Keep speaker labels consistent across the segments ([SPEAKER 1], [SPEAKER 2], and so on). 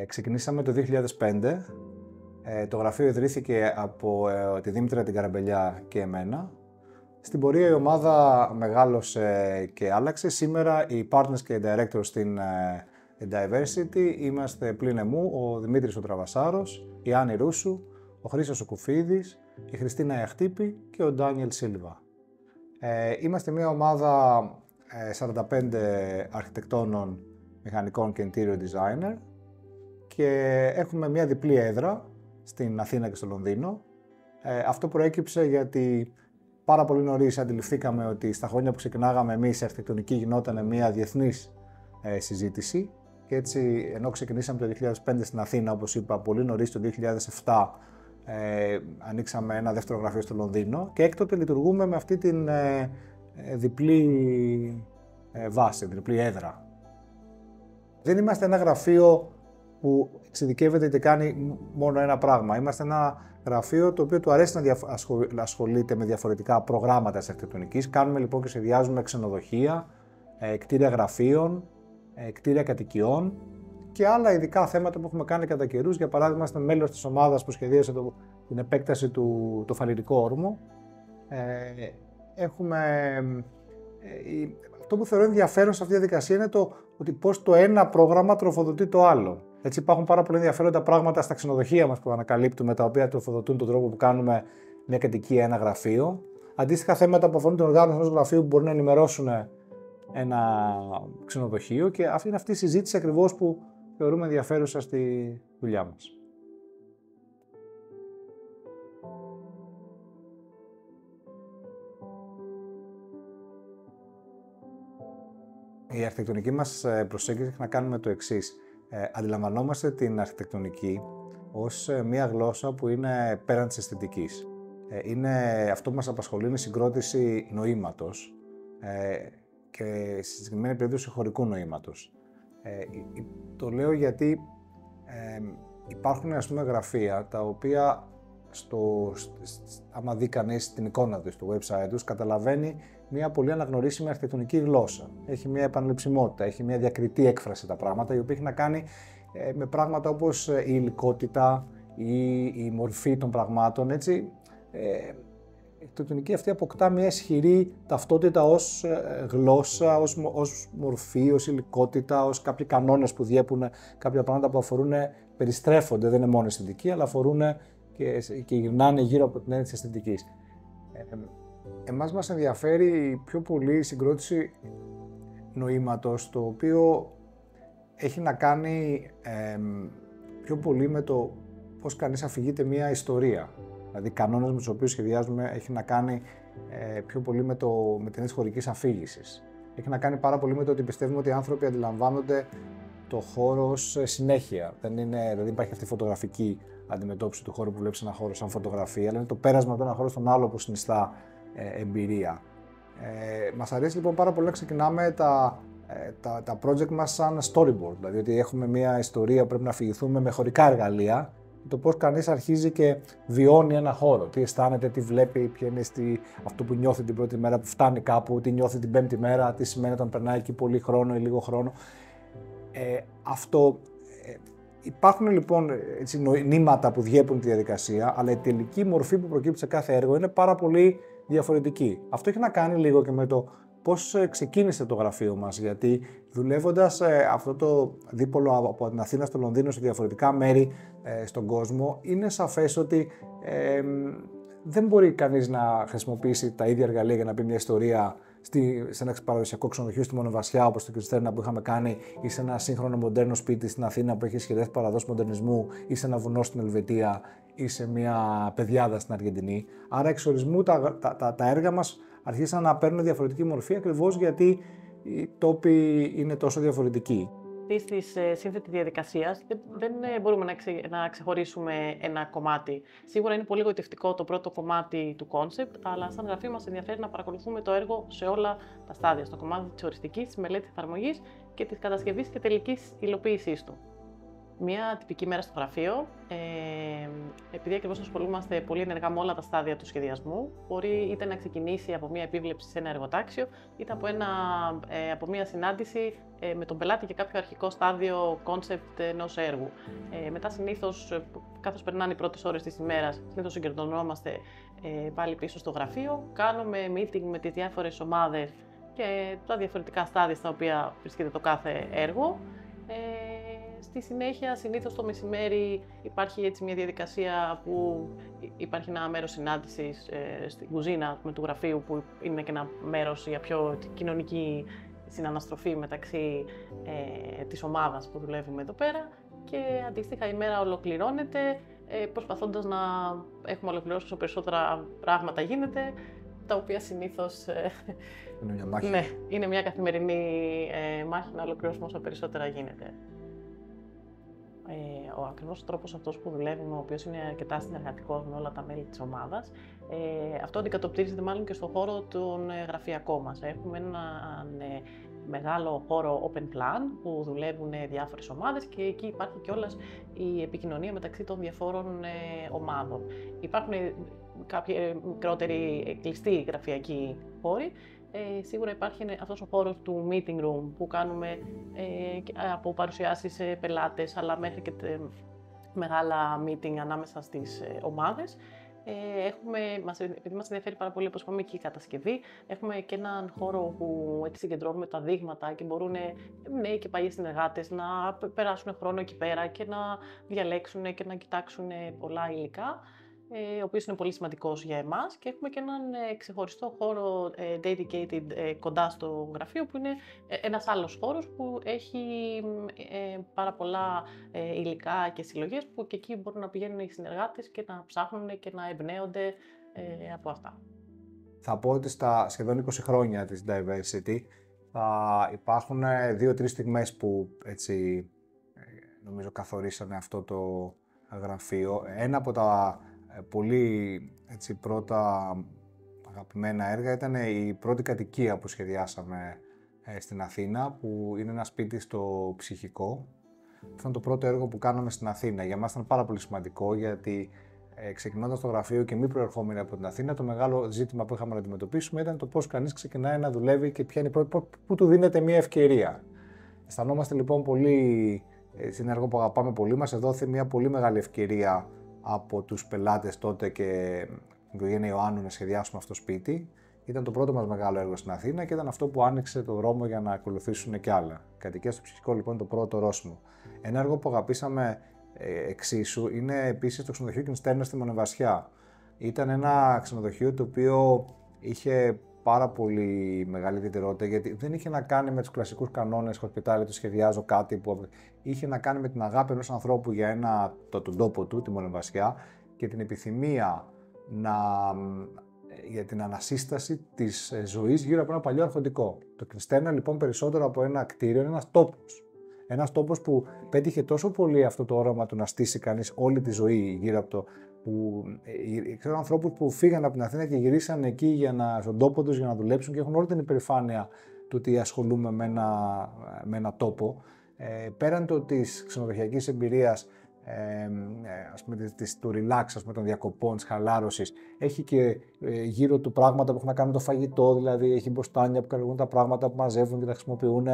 [SPEAKER 1] Ξεκινήσαμε το 2005. Το γραφείο ιδρύθηκε από τη Δήμητρα την Καραμπελιά και εμένα. Στην πορεία η ομάδα μεγάλωσε και άλλαξε. Σήμερα οι partners και οι directors στην Diversity είμαστε πλην εμού ο Δημήτρης ο Τραβασάρος, η Άννη Ρούσου, ο Χρήστος ο Κουφίδης, η Χριστίνα Ιαχτύπη και ο Ντάνιελ Σίλβα. Είμαστε μια ομάδα 45 αρχιτεκτόνων, μηχανικών και interior designer και έχουμε μια διπλή έδρα στην Αθήνα και στο Λονδίνο. Αυτό προέκυψε γιατί πάρα πολύ νωρίς αντιληφθήκαμε ότι στα χρόνια που ξεκινάγαμε εμείς η αρχιτεκτονική γινόταν μια διεθνής συζήτηση και έτσι ενώ ξεκινήσαμε το 2005 στην Αθήνα, όπως είπα, πολύ νωρίς το 2007 ανοίξαμε ένα δεύτερο γραφείο στο Λονδίνο και έκτοτε λειτουργούμε με αυτή την διπλή βάση, διπλή έδρα. Δεν είμαστε ένα γραφείο που εξειδικεύεται και κάνει μόνο ένα πράγμα. Είμαστε ένα γραφείο το οποίο του αρέσει να ασχολείται με διαφορετικά προγράμματα της αρχιτεκτονικής. Κάνουμε λοιπόν και σχεδιάζουμε ξενοδοχεία, κτίρια γραφείων, κτίρια κατοικιών και άλλα ειδικά θέματα που έχουμε κάνει κατά καιρούς. Για παράδειγμα, είμαστε μέλος της ομάδας που σχεδίασε την επέκταση του Φαλιρικό Όρμο. Αυτό που θεωρώ ενδιαφέρον σε αυτή τη διαδικασία είναι ότι πώς το ένα πρόγραμμα τροφοδοτεί το άλλο. Έτσι υπάρχουν πάρα πολύ ενδιαφέροντα πράγματα στα ξενοδοχεία μας που ανακαλύπτουμε, τα οποία τροφοδοτούν τον τρόπο που κάνουμε μια κατοικία, ένα γραφείο. Αντίστοιχα θέματα που αφορούν την οργάνωση ενός γραφείου που μπορεί να ενημερώσουν ένα ξενοδοχείο και αυτή είναι αυτή η συζήτηση ακριβώς που θεωρούμε ενδιαφέρουσα στη δουλειά μας. Η αρχιτεκτονική μας προσέγγιση έχει να κάνει με το εξής. Αντιλαμβανόμαστε την αρχιτεκτονική ως μια γλώσσα που είναι πέραν της αισθητικής. Αυτό που μας απασχολεί είναι η συγκρότηση νοήματος και στη συγκεκριμένη περίπτωση χωρικού νοήματος. Το λέω γιατί υπάρχουν γραφεία τα οποία άμα δει κανείς την εικόνα τους, το website τους, καταλαβαίνει μια πολύ αναγνωρίσιμη αρχιτεκτονική γλώσσα. Έχει μια επαναληψιμότητα, έχει μια διακριτή έκφραση τα πράγματα, η οποία έχει να κάνει με πράγματα όπως η υλικότητα ή η μορφή των πραγμάτων. Έτσι, η αρχιτεκτονική αυτή αποκτά μια ισχυρή ταυτότητα ως γλώσσα, ως μορφή, ως υλικότητα, ως κάποιοι κανόνες που διέπουν κάποια πράγματα που περιστρέφονται, δεν είναι μόνο αισθητική, αλλά αφορούν και γυρνάνε γύρω από την έννοια της αισθητικής. Εμάς μας ενδιαφέρει πιο πολύ η συγκρότηση νοήματος, το οποίο έχει να κάνει πιο πολύ με το πώς κανείς αφηγείται μια ιστορία. Δηλαδή, οι κανόνες με τους οποίους σχεδιάζουμε έχει να κάνει πιο πολύ με την έννοια χωρικής αφήγησης. Έχει να κάνει πάρα πολύ με το ότι πιστεύουμε ότι οι άνθρωποι αντιλαμβάνονται το χώρο ως συνέχεια. Δηλαδή, υπάρχει αυτή η φωτογραφική αντιμετώπιση του χώρου που βλέπεις ένα χώρο σαν φωτογραφία, αλλά είναι το πέρασμα από ένα χώρο στον άλλο που συνιστά εμπειρία. Μας αρέσει λοιπόν πάρα πολύ να ξεκινάμε τα project μας σαν storyboard, δηλαδή ότι έχουμε μια ιστορία που πρέπει να αφηγηθούμε με χωρικά εργαλεία, το πώς κανείς αρχίζει και βιώνει ένα χώρο, τι αισθάνεται, τι βλέπει, ποιο είναι αυτό που νιώθει την πρώτη μέρα που φτάνει κάπου, τι νιώθει την πέμπτη μέρα, τι σημαίνει όταν περνάει εκεί πολύ χρόνο ή λίγο χρόνο. Υπάρχουν λοιπόν νήματα που διέπουν τη διαδικασία, αλλά η τελική μορφή που προκύπτει σε κάθε έργο είναι πάρα πολύ διαφορετική. Αυτό έχει να κάνει λίγο και με το πώς ξεκίνησε το γραφείο μας, γιατί δουλεύοντας αυτό το δίπολο από την Αθήνα στο Λονδίνο σε διαφορετικά μέρη στον κόσμο, είναι σαφές ότι δεν μπορεί κανείς να χρησιμοποιήσει τα ίδια εργαλεία για να πει μια ιστορία σε ένα παραδοσιακό ξενοδοχείο στη Μονοβασιά, όπως το Κριστέρνα που είχαμε κάνει, ή σε ένα σύγχρονο μοντέρνο σπίτι στην Αθήνα που έχει ισχυρές παραδόσεις μοντερνισμού, ή σε ένα βουνό στην Ελβετία, ή σε μια πεδιάδα στην Αργεντινή. Άρα, εξ ορισμού τα έργα μας αρχίσαν να παίρνουν διαφορετική μορφή, ακριβώς γιατί οι τόποι είναι τόσο διαφορετικοί.
[SPEAKER 2] Τη σύνθετη διαδικασία δεν μπορούμε να ξεχωρίσουμε ένα κομμάτι. Σίγουρα είναι πολύ γοητευτικό το πρώτο κομμάτι του concept, αλλά σαν γραφείο μας ενδιαφέρει να παρακολουθούμε το έργο σε όλα τα στάδια. Στο κομμάτι της οριστικής, της μελέτης εφαρμογής και της κατασκευής και τελικής υλοποίησής του. Μία τυπική μέρα στο γραφείο, επειδή ακριβώς ασχολούμαστε πολύ ενεργά με όλα τα στάδια του σχεδιασμού, μπορεί είτε να ξεκινήσει από μία επίβλεψη σε ένα εργοτάξιο, είτε από μία συνάντηση με τον πελάτη για κάποιο αρχικό στάδιο concept ενός έργου. Μετά συνήθως, καθώς περνάνε οι πρώτες ώρες της ημέρας, συνήθως συγκεντρωνόμαστε πάλι πίσω στο γραφείο, κάνουμε meeting με τις διάφορες ομάδες και τα διαφορετικά στάδια στα οποία βρίσκεται το κάθε έργο. Στη συνέχεια, συνήθως το μεσημέρι υπάρχει έτσι μια διαδικασία που υπάρχει ένα μέρος συνάντησης στην κουζίνα του γραφείου, που είναι και ένα μέρος για πιο κοινωνική συναναστροφή μεταξύ της ομάδας που δουλεύουμε εδώ πέρα, και αντίστοιχα η μέρα ολοκληρώνεται προσπαθώντας να έχουμε ολοκληρώσει όσο περισσότερα πράγματα γίνεται, τα οποία συνήθως
[SPEAKER 1] είναι μια μάχη.
[SPEAKER 2] Ναι, είναι μια καθημερινή μάχη να ολοκληρώσουμε όσο περισσότερα γίνεται. Ο ακριβώς τρόπος αυτός που δουλεύουμε, ο οποίος είναι αρκετά συνεργατικός με όλα τα μέλη της ομάδας, αυτό αντικατοπτρίζεται μάλλον και στον χώρο τον γραφειακό μας. Έχουμε έναν μεγάλο χώρο open plan που δουλεύουν διάφορες ομάδες, και εκεί υπάρχει κιόλας η επικοινωνία μεταξύ των διαφόρων ομάδων. Υπάρχουν κάποιοι μικρότεροι κλειστοί γραφειακοί χώροι. Σίγουρα υπάρχει αυτός ο χώρος του meeting room που κάνουμε από παρουσιάσεις σε πελάτες, αλλά μέχρι και μεγάλα meeting ανάμεσα στις ομάδες. Επειδή μας ενδιαφέρει πάρα πολύ, όπως είπαμε, και η κατασκευή, έχουμε και έναν χώρο που έτσι συγκεντρώνουμε τα δείγματα και μπορούν νέοι και παλιοί συνεργάτες να περάσουν χρόνο εκεί πέρα και να διαλέξουν και να κοιτάξουν πολλά υλικά, ο οποίος είναι πολύ σημαντικός για εμάς, και έχουμε και έναν ξεχωριστό χώρο dedicated κοντά στο γραφείο, που είναι ένας άλλος χώρος που έχει πάρα πολλά υλικά και συλλογές, που και εκεί μπορούν να πηγαίνουν οι συνεργάτες και να ψάχνουν και να εμπνέονται από αυτά.
[SPEAKER 1] Θα πω ότι στα σχεδόν 20 χρόνια της Diversity θα υπάρχουν 2-3 στιγμές που έτσι νομίζω καθορίσανε αυτό το γραφείο. Ένα από τα πολύ έτσι, πρώτα αγαπημένα έργα ήταν η πρώτη κατοικία που σχεδιάσαμε στην Αθήνα, που είναι ένα σπίτι στο Ψυχικό. Αυτό είναι το πρώτο έργο που κάναμε στην Αθήνα. Για μας ήταν πάρα πολύ σημαντικό, γιατί ξεκινώντας το γραφείο και μη προερχόμενοι από την Αθήνα, το μεγάλο ζήτημα που είχαμε να αντιμετωπίσουμε ήταν το πώς κανείς ξεκινάει να δουλεύει και ποια είναι πού του δίνεται μια ευκαιρία. Αισθανόμαστε λοιπόν πολύ, είναι έργο που αγαπάμε πολύ, μας δόθηκε μια πολύ μεγάλη ευκαιρία από τους πελάτες τότε και την οικογένεια Ιωάννου να σχεδιάσουμε αυτό το σπίτι. Ήταν το πρώτο μας μεγάλο έργο στην Αθήνα και ήταν αυτό που άνοιξε το δρόμο για να ακολουθήσουν και άλλα. Κατοικία στο Ψυχικό λοιπόν το πρώτο ορόσημο. Ένα έργο που αγαπήσαμε εξίσου είναι επίσης το ξενοδοχείο Κινστέρνα στη Μονεβασιά. Ήταν ένα ξενοδοχείο το οποίο είχε πάρα πολύ μεγάλη ιδιαιτερότητα, γιατί δεν είχε να κάνει με τους κλασικούς κανόνες hospitality, του σχεδιάζω κάτι που είχε να κάνει με την αγάπη ενός ανθρώπου για τον τόπο του, τη Μονεβασιά, και την επιθυμία για την ανασύσταση της ζωής γύρω από ένα παλιό αρχοντικό. Το Κινστέρνα λοιπόν περισσότερο από ένα κτίριο είναι ένας τόπος. Ένας τόπος που πέτυχε τόσο πολύ αυτό το όραμα του να στήσει κανείς όλη τη ζωή γύρω από το. Ξέρω ανθρώπους που φύγαν από την Αθήνα και γυρίσαν εκεί στον τόπο τους για να δουλέψουν και έχουν όλη την υπερηφάνεια του ότι ασχολούμαι με ένα τόπο. Πέραν της ξενοδοχειακής εμπειρίας, ας πούμε, του relax, ας πούμε, των διακοπών, της χαλάρωσης, έχει και γύρω του πράγματα που έχουν να κάνουν το φαγητό, δηλαδή έχει μποστάνια που καλλιεργούν τα πράγματα που μαζεύουν και τα χρησιμοποιούν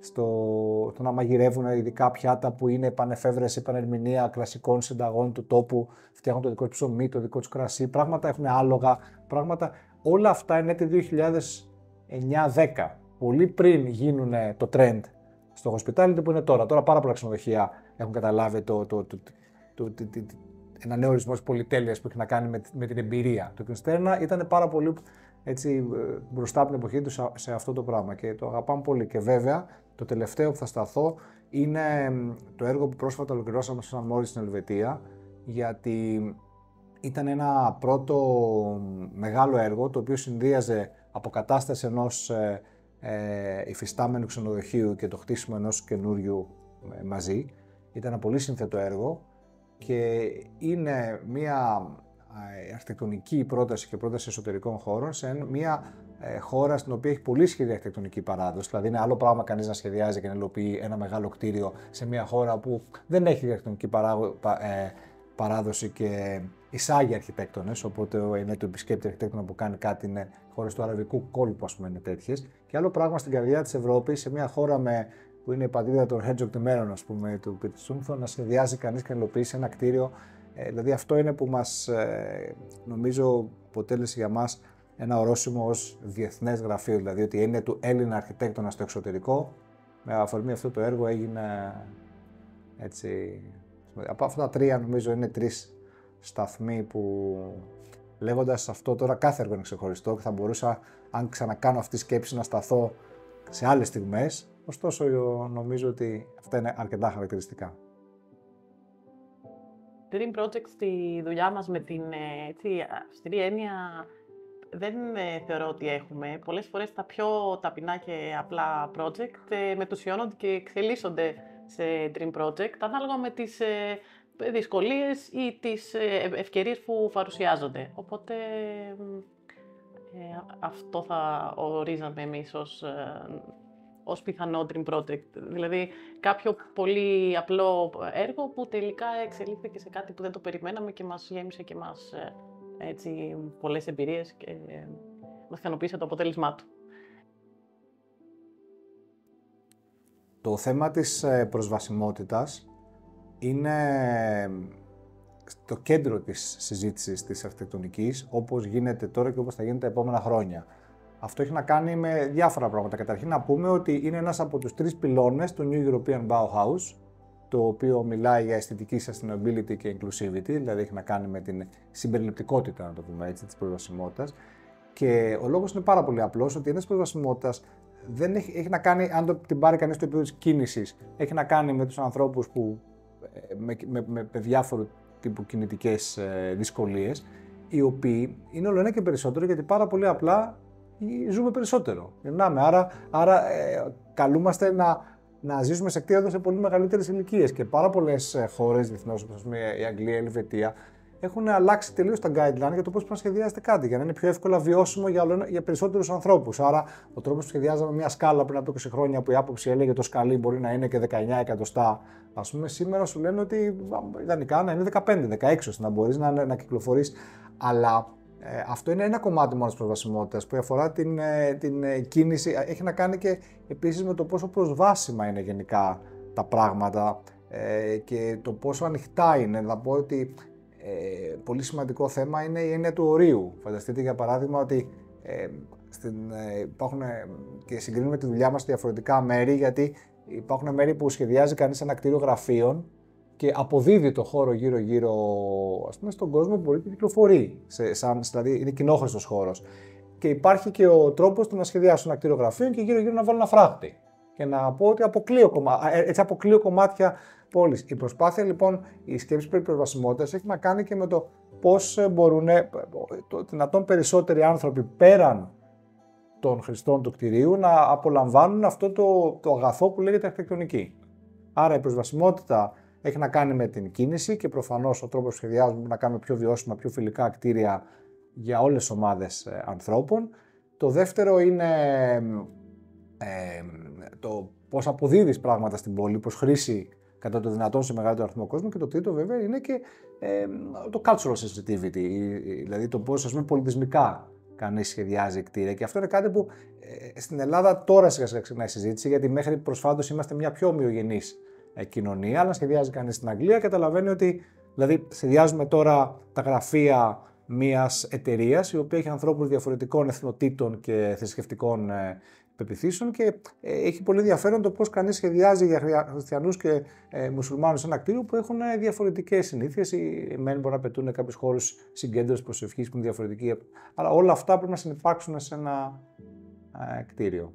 [SPEAKER 1] στο να μαγειρεύουν ειδικά πιάτα που είναι επανεφεύρεση, επανερμηνεία κλασικών συνταγών του τόπου, φτιάχνουν το δικό του ψωμί, το δικό του κρασί, πράγματα έχουν άλογα, πράγματα. Όλα αυτά είναι το 2009-10, πολύ πριν γίνουν το trend στο hospitality που είναι τώρα. Τώρα πάρα πολλά ξενοδοχεία έχουν καταλάβει ένα νέο ορισμό της πολυτέλειας που έχει να κάνει με την εμπειρία. Το Κινστέρνα ήταν πάρα πολύ έτσι, μπροστά από την εποχή του σε αυτό το πράγμα και το αγαπάμε πολύ. Και βέβαια, το τελευταίο που θα σταθώ είναι το έργο που πρόσφατα ολοκληρώσαμε στο Σαν Μόρις στην Ελβετία, γιατί ήταν ένα πρώτο μεγάλο έργο το οποίο συνδύαζε αποκατάσταση ενός υφιστάμενου ξενοδοχείου και το χτίσιμο ενός καινούριου μαζί. Ήταν ένα πολύ σύνθετο έργο και είναι μια αρχιτεκτονική πρόταση και πρόταση εσωτερικών χώρων σε μια χώρα στην οποία έχει πολύ ισχυρή αρχιτεκτονική παράδοση. Δηλαδή, είναι άλλο πράγμα κανείς να σχεδιάζει και να υλοποιεί ένα μεγάλο κτίριο σε μια χώρα που δεν έχει αρχιτεκτονική παράδοση και εισάγει αρχιτέκτονες. Οπότε είναι το επισκέπτη αρχιτέκτονα που κάνει κάτι, είναι χώρες του αραβικού κόλπου, ας πούμε, είναι τέτοιες. Και άλλο πράγμα στην καρδιά της Ευρώπης, σε μια χώρα που είναι η πατρίδα των Herzog των Μέρων, ας πούμε, του Πίτερ Ζούμθο, να σχεδιάζει κανείς και να υλοποιήσει ένα κτίριο. Δηλαδή, αυτό είναι που μας, νομίζω, αποτέλεσε για μας ένα ορόσημο ως διεθνές γραφείο, δηλαδή ότι είναι του Έλληνα αρχιτέκτονα στο εξωτερικό. Με αφορμή αυτό το έργο έγινε έτσι. Από αυτά τα τρία, νομίζω, είναι τρεις σταθμοί που, λέγοντας αυτό τώρα, κάθε έργο είναι ξεχωριστό και θα μπορούσα, αν ξανακάνω αυτή τη σκέψη, να σταθώ σε άλλες στιγμές. Ωστόσο, νομίζω ότι αυτά είναι αρκετά χαρακτηριστικά.
[SPEAKER 2] Dream Project στη δουλειά μας με την αυστηρή έννοια δεν θεωρώ ότι έχουμε. Πολλές φορές τα πιο ταπεινά και απλά project μετουσιώνονται και εξελίσσονται σε Dream Project ανάλογα με τις δυσκολίες ή τις ευκαιρίες που παρουσιάζονται. Οπότε αυτό θα ορίζαμε εμείς ως πιθανό Dream Project. Δηλαδή κάποιο πολύ απλό έργο που τελικά εξελίχθηκε σε κάτι που δεν το περιμέναμε και μας γέμισε και μας πολλές εμπειρίες και μας ικανοποίησε το αποτέλεσμά του.
[SPEAKER 1] Το θέμα της προσβασιμότητας είναι στο κέντρο της συζήτησης της αρχιτεκτονικής, όπως γίνεται τώρα και όπως θα γίνει τα επόμενα χρόνια. Αυτό έχει να κάνει με διάφορα πράγματα. Καταρχήν να πούμε ότι είναι ένας από τους τρεις πυλώνες του New European Bauhaus, το οποίο μιλάει για αισθητική sustainability και inclusivity, δηλαδή έχει να κάνει με την συμπεριληπτικότητα, να το πούμε έτσι, της προσβασιμότητας. Και ο λόγος είναι πάρα πολύ απλός, ότι η έννοια της προσβασιμότητας δεν έχει να κάνει, αν την πάρει κανείς στο επίπεδο της κίνησης, έχει να κάνει με τους ανθρώπους που με διάφορου τύπου κινητικές δυσκολίες, οι οποίοι είναι όλο ένα και περισσότερο, γιατί πάρα πολύ απλά ζούμε περισσότερο. Γυρνάμε, άρα καλούμαστε να ζήσουμε σε κτίρια σε πολύ μεγαλύτερες ηλικίες. Και πάρα πολλές χώρες διεθνώς, όπως η Αγγλία, η Ελβετία, έχουν αλλάξει τελείως τα guideline για το πώς πρέπει να σχεδιάζεται κάτι, για να είναι πιο εύκολα βιώσιμο για περισσότερους ανθρώπους. Άρα, ο τρόπος που σχεδιάζαμε μια σκάλα πριν από 20 χρόνια, που η άποψη έλεγε το σκαλί μπορεί να είναι και 19 εκατοστά, ας πούμε, σήμερα σου λένε ότι ιδανικά να είναι 15, 16, ώστε να μπορείς να κυκλοφορείς. Αλλά αυτό είναι ένα κομμάτι μόνο της προσβασιμότητας που αφορά την κίνηση. Έχει να κάνει και επίσης με το πόσο προσβάσιμα είναι γενικά τα πράγματα και το πόσο ανοιχτά είναι. Να πω ότι πολύ σημαντικό θέμα είναι η έννοια του ορίου. Φανταστείτε για παράδειγμα ότι υπάρχουν και συγκρίνουμε τη δουλειά μας σε διαφορετικά μέρη, γιατί υπάρχουν μέρη που σχεδιάζει κανείς ένα κτίριο γραφείων και αποδίδει το χώρο γύρω-γύρω, ας πούμε, στον κόσμο που μπορεί και κυκλοφορεί, δηλαδή είναι κοινόχρηστος χώρος. Και υπάρχει και ο τρόπος του να σχεδιάσω ένα κτίριο γραφείων και γύρω-γύρω να βάλω ένα φράχτη. Και να πω ότι αποκλείω κομμάτια πόλης. Η προσπάθεια λοιπόν, η σκέψη περί προσβασιμότητας έχει να κάνει και με το πώς μπορούν δυνατόν περισσότεροι άνθρωποι πέραν των χρηστών του κτηρίου να απολαμβάνουν αυτό το αγαθό που λέγεται αρχιτεκτονική. Άρα η προσβασιμότητα έχει να κάνει με την κίνηση και προφανώς ο τρόπος που σχεδιάζουμε να κάνουμε πιο βιώσιμα, πιο φιλικά κτίρια για όλες τις ομάδες ανθρώπων. Το δεύτερο είναι το πώς αποδίδεις πράγματα στην πόλη, πώς χρήση κατά το δυνατόν σε μεγαλύτερο αριθμό κόσμο. Και το τρίτο βέβαια είναι και το cultural sensitivity, δηλαδή το πώς, ας πούμε, πολιτισμικά κανείς σχεδιάζει κτίρια. Και αυτό είναι κάτι που στην Ελλάδα τώρα σιγά σιγά ξεκινάει η συζήτηση, γιατί μέχρι προσφάτως είμαστε μια πιο ομοιογενής κοινωνία. Αλλά σχεδιάζει κανείς στην Αγγλία, καταλαβαίνει ότι δηλαδή σχεδιάζουμε τώρα τα γραφεία μιας εταιρείας η οποία έχει ανθρώπους διαφορετικών εθνοτήτων και θρησκευτικών πεποιθήσεων και έχει πολύ ενδιαφέρον το πώς κανείς σχεδιάζει για χριστιανούς και μουσουλμάνους ένα κτίριο που έχουν διαφορετικές συνήθειες. Οι μεν μπορεί να πετούν κάποιους χώρους συγκέντρωσης προσευχής που είναι διαφορετικοί. Αλλά όλα αυτά πρέπει να συνυπάρξουν σε ένα κτίριο.